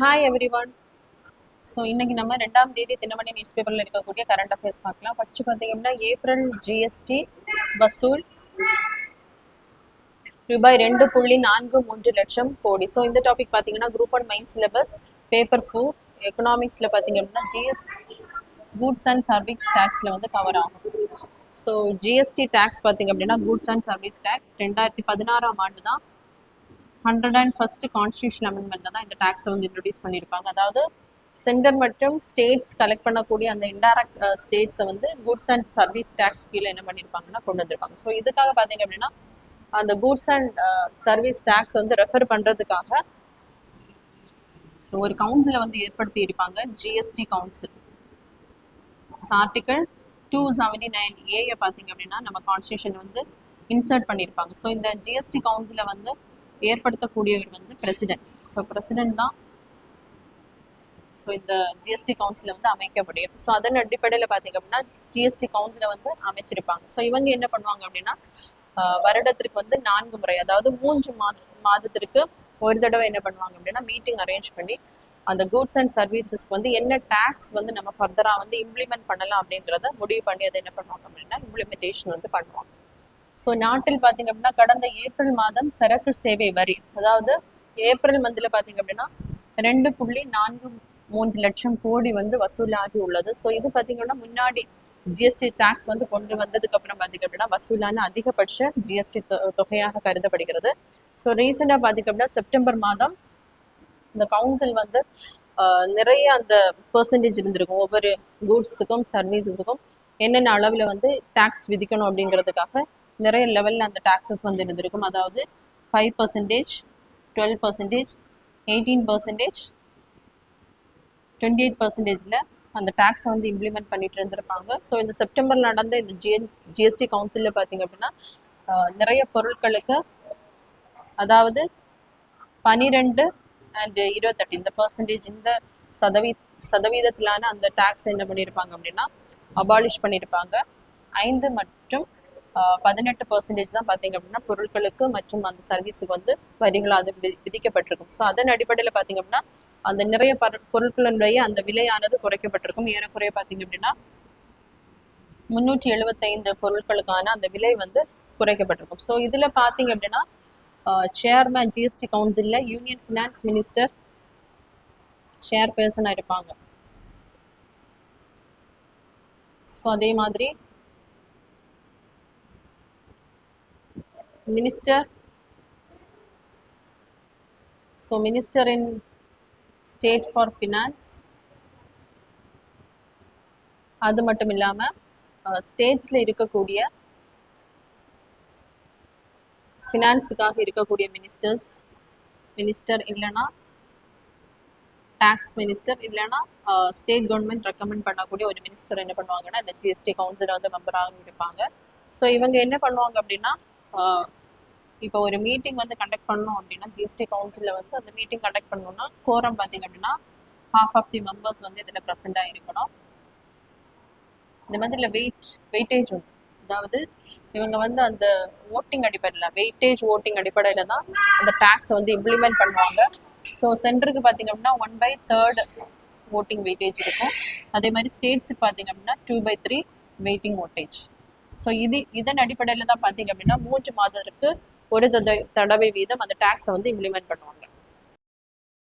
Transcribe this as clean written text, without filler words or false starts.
Hi every one. So இன்னைக்கு நம்ம 2ஆம் தேதி தினமணி நியூஸ் பேப்பரில் இருக்கக்கூடிய கரண்ட் அஃபேர்ஸ் பார்க்கலாம். ஃபர்ஸ்ட் பார்த்தீங்கன்னா ஏப்ரல் ஜிஎஸ்டி வசூல் ரூபாய் 2.43 லட்சம் கோடி. ஸோ இந்த டாபிக் பார்த்தீங்கன்னா குரூப் 1 மெயின் சிலபஸ் பேப்பர் 4 எக்கனாமிக்ஸில் பார்த்தீங்க அப்படின்னா கூட்ஸ் அண்ட் சர்வீஸ் டேக்ஸில் வந்து கவர் ஆகும். ஸோ ஜிஎஸ்டி டேக்ஸ் பார்த்தீங்க அப்படின்னா கூட்ஸ் அண்ட் சர்வீஸ் டேக்ஸ் 2016ஆம் ஆண்டு தான் 101st கான்ஸ்டியூஷன் அமெண்ட்மெண்ட்ல தான் இந்த டேக்ஸை வந்து இன்ட்ரடியூஸ் பண்ணியிருப்பாங்க. அதாவது சென்டர் மற்றும் ஸ்டேட்ஸ் கலெக்ட் பண்ணக்கூடிய அந்த இன்டைரக்ட் ஸ்டேட்ஸை வந்து குட்ஸ் அண்ட் சர்வீஸ் டேக்ஸ் கீழே என்ன பண்ணியிருப்பாங்கன்னா கொண்டு வந்திருப்பாங்க. ஸோ இதுக்காக பார்த்தீங்க அப்படின்னா அந்த குட்ஸ் அண்ட் சர்வீஸ் டேக்ஸ் வந்து ரெஃபர் பண்ணுறதுக்காக ஸோ ஒரு கவுன்சிலை வந்து ஏற்படுத்தி இருப்பாங்க, ஜிஎஸ்டி கவுன்சில். ஆர்டிகல் 279A பார்த்தீங்க அப்படின்னா நம்ம கான்ஸ்டியூஷன் வந்து இன்சர்ட் பண்ணியிருப்பாங்க. ஸோ இந்த ஜிஎஸ்டி கவுன்சிலை வந்து ஏற்படுத்தக்கூடியவர் வந்து பிரசிடென்ட். ஸோ பிரசிடென்ட் தான் ஸோ இந்த ஜிஎஸ்டி கவுன்சிலை வந்து அமைக்க முடியும். ஸோ அதன் அடிப்படையில் பார்த்தீங்க அப்படின்னா ஜிஎஸ்டி கவுன்சிலை வந்து அமைச்சிருப்பாங்க. ஸோ இவங்க என்ன பண்ணுவாங்க அப்படின்னா வருடத்திற்கு வந்து 4 முறை, அதாவது 3 மாதத்திற்கு ஒரு தடவை என்ன பண்ணுவாங்க அப்படின்னா மீட்டிங் அரேஞ்ச் பண்ணி அந்த கூட்ஸ் அண்ட் சர்வீசஸ்க்கு வந்து என்ன டேக்ஸ் வந்து நம்ம ஃபர்தராக வந்து இம்ப்ளிமெண்ட் பண்ணலாம் அப்படின்றத முடிவு பண்ணி அதை என்ன பண்ணுவாங்க அப்படின்னா இம்ப்ளிமெண்டேஷன் வந்து பண்ணுவாங்க. ஸோ நாட்டில் பார்த்தீங்க அப்படின்னா கடந்த ஏப்ரல் மாதம் சரக்கு சேவை வரி, அதாவது ஏப்ரல் மந்தில் பார்த்தீங்க அப்படின்னா 2.43 லட்சம் கோடி வந்து வசூலாகி உள்ளது. ஸோ இது பார்த்தீங்கன்னா முன்னாடி ஜிஎஸ்டி டேக்ஸ் வந்து கொண்டு வந்ததுக்கு அப்புறம் பார்த்தீங்க அப்படின்னா வசூலான அதிகபட்ச ஜிஎஸ்டி தொகையாக கருதப்படுகிறது. ஸோ ரீசெண்டாக பார்த்தீங்க அப்படின்னா செப்டம்பர் மாதம் இந்த கவுன்சில் வந்து நிறைய அந்த பெர்சன்டேஜ் இருந்திருக்கும், ஒவ்வொரு கூட்ஸுக்கும் சர்வீஸஸுக்கும் என்னென்ன அளவில் வந்து டேக்ஸ் விதிக்கணும் அப்படிங்கிறதுக்காக நிறைய லெவலில் அந்த டாக்ஸஸ் வந்து இருந்திருக்கும். அதாவது 5%, 12%, 18%, 28%ல அந்த டேக்ஸை வந்து இம்ப்ளிமெண்ட் பண்ணிட்டு இருந்திருப்பாங்க. ஸோ இந்த செப்டம்பர் நடந்த இந்த ஜிஎஸ்டி கவுன்சிலில் பார்த்தீங்க அப்படின்னா நிறைய பொருட்களுக்கு, அதாவது 12 and 28 இந்த பர்சன்டேஜ், இந்த சதவீதத்திலான அந்த டேக்ஸ் என்ன பண்ணியிருப்பாங்க அப்படின்னா அபாலிஷ் பண்ணியிருப்பாங்க. 5 மற்றும் 18% தான் பார்த்தீங்க அப்படின்னா பொருட்களுக்கு மற்றும் அந்த சர்வீஸுக்கு வந்து வரிகளாக அது விதிக்கப்பட்டிருக்கும். ஸோ அதன் அடிப்படையில் பார்த்தீங்க அப்படின்னா அந்த நிறைய பொருட்களுடைய அந்த விலையானது குறைக்கப்பட்டிருக்கும். ஏறக்குறைய பார்த்தீங்க அப்படின்னா 375 பொருட்களுக்கான அந்த விலை வந்து குறைக்கப்பட்டிருக்கும். ஸோ இதில் பார்த்தீங்க அப்படின்னா சேர்மேன் ஜிஎஸ்டி கவுன்சிலில் யூனியன் ஃபினான்ஸ் மினிஸ்டர் சேர்பர்சனாக இருப்பாங்க. ஸோ அதே மாதிரி minister in state for finance, அது மட்டும் இல்லாமல் ஸ்டேட்ஸில் இருக்கக்கூடிய ஃபினான்ஸுக்காக இருக்கக்கூடிய மினிஸ்டர் இல்லைன்னா டேக்ஸ் மினிஸ்டர் இல்லைன்னா ஸ்டேட் கவர்மெண்ட் ரெக்கமெண்ட் பண்ணக்கூடிய ஒரு மினிஸ்டர் என்ன பண்ணுவாங்கன்னா இந்த ஜிஎஸ்டி கவுன்சில் வந்து மெம்பராக இருப்பாங்க. ஸோ இவங்க என்ன பண்ணுவாங்க அப்படின்னா இப்போ ஒரு மீட்டிங் வந்து கண்டக்ட் பண்ணணும் அப்படின்னா ஜிஎஸ்டி கவுன்சிலில் வந்து அந்த மீட்டிங் கண்டக்ட் பண்ணணும்னா கோரம் பார்த்தீங்க அப்படின்னா half of the members வந்து இதில் ப்ரெசென்ட்டாக இருக்கணும். இந்த மாதிரி வெயிட்டேஜ் உண்டு, அதாவது இவங்க வந்து அந்த ஓட்டிங் அடிப்படையில் வெயிட்டேஜ் ஓட்டிங் அடிப்படையில் தான் அந்த டேக்ஸை வந்து இம்ப்ளிமெண்ட் பண்ணுவாங்க. ஸோ சென்டருக்கு பார்த்தீங்க அப்படின்னா 1/3 ஓட்டிங் வெயிட்டேஜ் இருக்கும். அதே மாதிரி ஸ்டேட்ஸுக்கு பார்த்தீங்க அப்படின்னா 2/3 வெயிட்டிங் ஓட்டேஜ். ஸோ இதன் அடிப்படையில் தான் பார்த்தீங்க அப்படின்னா 3 மாதத்திற்கு ஒரு தடவை வீதம் அந்த டேக்ஸை வந்து இம்ப்ளிமெண்ட் பண்ணுவாங்க.